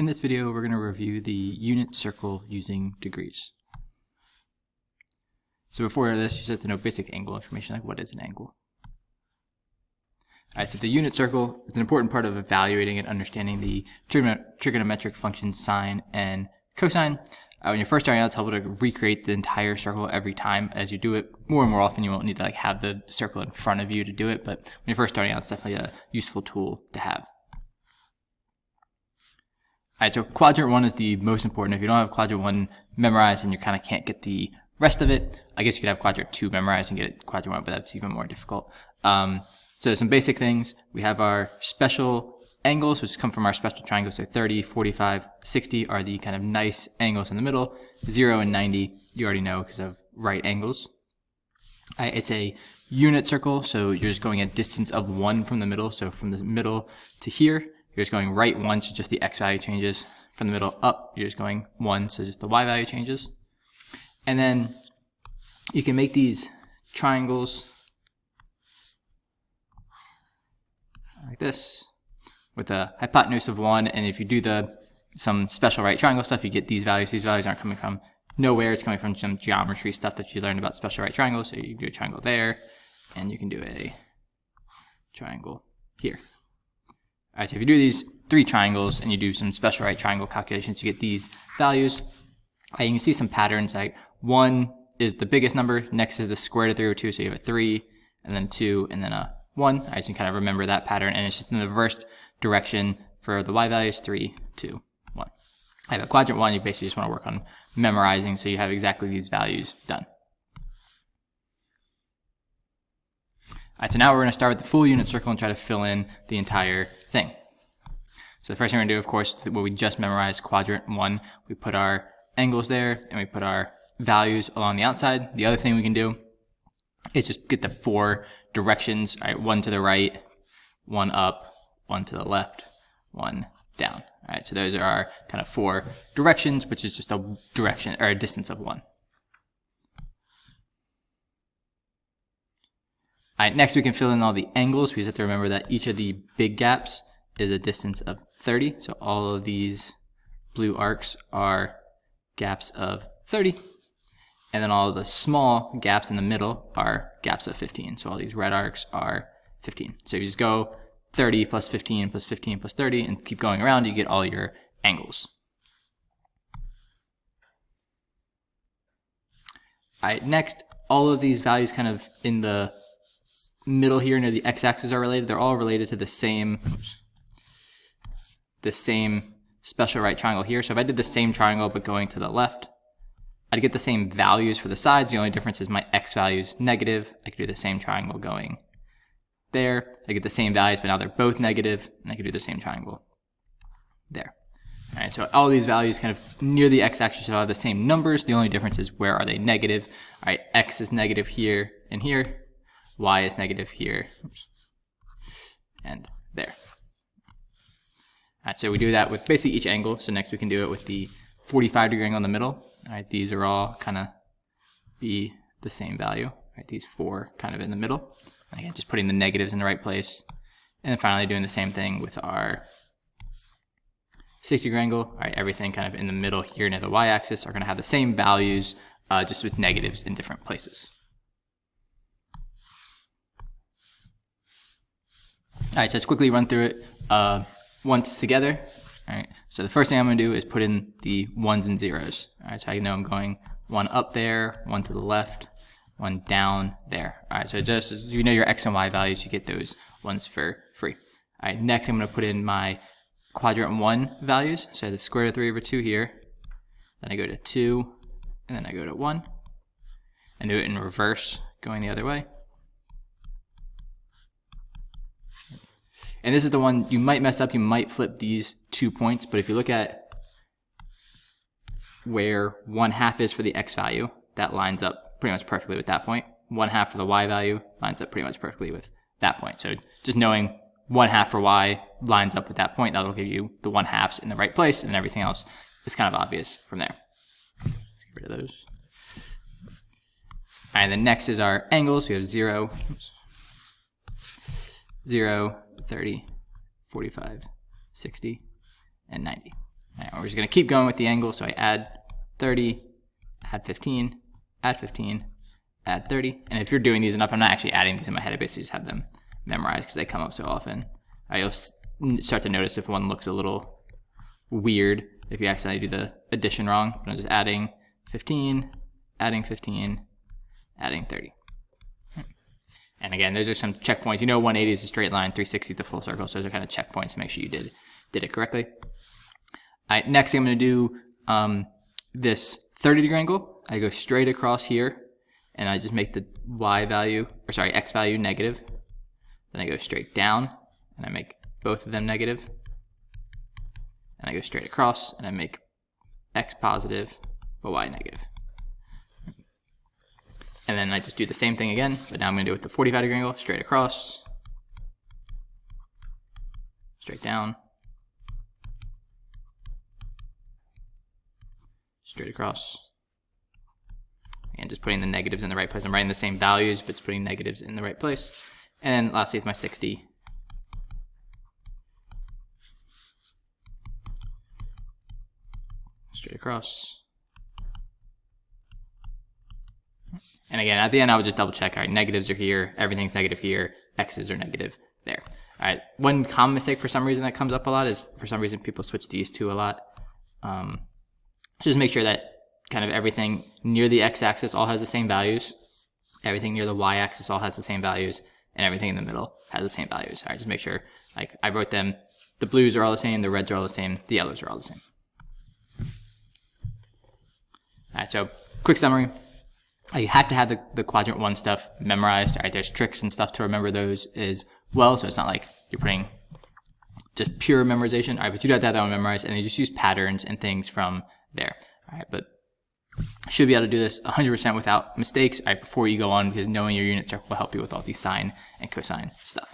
In this video, we're going to review the unit circle using degrees. So before this, you just have to know basic angle information, like what is an angle. Alright, so the unit circle is an important part of evaluating and understanding the trigonometric functions sine and cosine. When you're first starting out, it's helpful to recreate the entire circle every time. As you do it more and more often, you won't need to have the circle in front of you to do it, but when you're first starting out, it's definitely a useful tool to have. Alright, so quadrant 1 is the most important. If you don't have quadrant 1 memorized and you kind of can't get the rest of it, I guess you could have quadrant 2 memorized and get quadrant 1, but that's even more difficult. So some basic things. We have our special angles, which come from our special triangles. So 30, 45, 60 are the kind of nice angles in the middle. 0 and 90, you already know because of right angles. It's a unit circle, so you're just going a distance of 1 from the middle. So from the middle to here, you're just going right 1, so just the x value changes. From the middle up, you're just going 1, so just the y value changes. And then you can make these triangles like this with a hypotenuse of 1, and if you do some special right triangle stuff, you get these values. These values aren't coming from nowhere, it's coming from some geometry stuff that you learned about special right triangles. So you can do a triangle there, and you can do a triangle here. Alright, so if you do these 3 triangles and you do some special right triangle calculations, you get these values. You can see some patterns, like 1 is the biggest number, next is the square root of 3 over 2, so you have a 3, and then 2, and then a 1. Alright, so you can kind of remember that pattern, and it's just in the reverse direction for the y values, 3, 2, 1. I have a quadrant 1, you basically just want to work on memorizing so you have exactly these values done. Alright, so now we're going to start with the full unit circle and try to fill in the entire thing. So the first thing we're going to do, of course, what we just memorized, quadrant 1, we put our angles there, and we put our values along the outside. The other thing we can do is just get the 4 directions, all right, 1 to the right, 1 up, 1 to the left, 1 down. All right, so those are our kind of 4 directions, which is just a direction or a distance of 1. All right, next we can fill in all the angles. We just have to remember that each of the big gaps is a distance of 30. So all of these blue arcs are gaps of 30. And then all of the small gaps in the middle are gaps of 15. So all these red arcs are 15. So you just go 30 plus 15 plus 15 plus 30 and keep going around, you get all your angles. All right, next, all of these values kind of in the middle here near the x-axis are related. They're all related to the same special right triangle here. So if I did the same triangle but going to the left, I'd get the same values for the sides. The only difference is my x value is negative. I could do the same triangle going there. I get the same values, but now they're both negative, and I could do the same triangle there. All right, so all these values kind of near the x-axis will have the same numbers. The only difference is where are they negative. All right, x is negative here and here. Y is negative here, and there. All right, so we do that with basically each angle. So next we can do it with the 45-degree angle in the middle. All right, these are all kind of be the same value. All right, these 4 kind of in the middle. Again, just putting the negatives in the right place. And then finally doing the same thing with our 60-degree angle. All right, everything kind of in the middle here near the y-axis are going to have the same values, just with negatives in different places. All right, so let's quickly run through it once together. All right, so the first thing I'm going to do is put in the 1s and 0s. All right, so I know I'm going 1 up there, 1 to the left, 1 down there. All right, so just as you know your x and y values, you get those ones for free. All right, next I'm going to put in my quadrant 1 values. So the square root of 3 over 2 here. Then I go to 2, and then I go to 1. And do it in reverse, going the other way. And this is the one you might mess up. You might flip these 2 points, but if you look at where 1/2 is for the x value, that lines up pretty much perfectly with that point. 1/2 for the y value lines up pretty much perfectly with that point. So just knowing 1/2 for y lines up with that point, that'll give you the 1/2s in the right place, and everything else is kind of obvious from there. Let's get rid of those. All right, then next is our angles. We have 0, 30, 45, 60, and 90. All right, we're just going to keep going with the angle. So I add 30, add 15, add 15, add 30. And if you're doing these enough, I'm not actually adding these in my head. I basically just have them memorized because they come up so often. All right, you'll start to notice if one looks a little weird if you accidentally do the addition wrong. But I'm just adding 15, adding 15, adding 30. And again, those are some checkpoints. You know 180 is a straight line, 360 is the full circle. So those are kind of checkpoints to make sure you did it correctly. All right, next thing I'm going to do this 30-degree angle. I go straight across here, and I just make the x value negative. Then I go straight down, and I make both of them negative. And I go straight across, and I make x positive, but y negative. And then I just do the same thing again, but now I'm going to do it with the 45-degree angle, straight across, straight down, straight across. And just putting the negatives in the right place. I'm writing the same values, but just putting negatives in the right place. And then lastly with my 60. Straight across. And again, at the end, I would just double check. All right, negatives are here. Everything's negative here. X's are negative there. All right, one common mistake for some reason that comes up a lot is for some reason people switch these two a lot. Just make sure that kind of everything near the x-axis all has the same values. Everything near the y-axis all has the same values. And everything in the middle has the same values. All right, just make sure, like I wrote them, the blues are all the same, the reds are all the same, the yellows are all the same. All right, so quick summary. You have to have the quadrant 1 stuff memorized. All right, there's tricks and stuff to remember those as well, so it's not like you're putting just pure memorization. All right, but you do have to have that one memorized, and then just use patterns and things from there. All right, but should be able to do this 100% without mistakes, all right, before you go on, because knowing your unit circle will help you with all the sine and cosine stuff.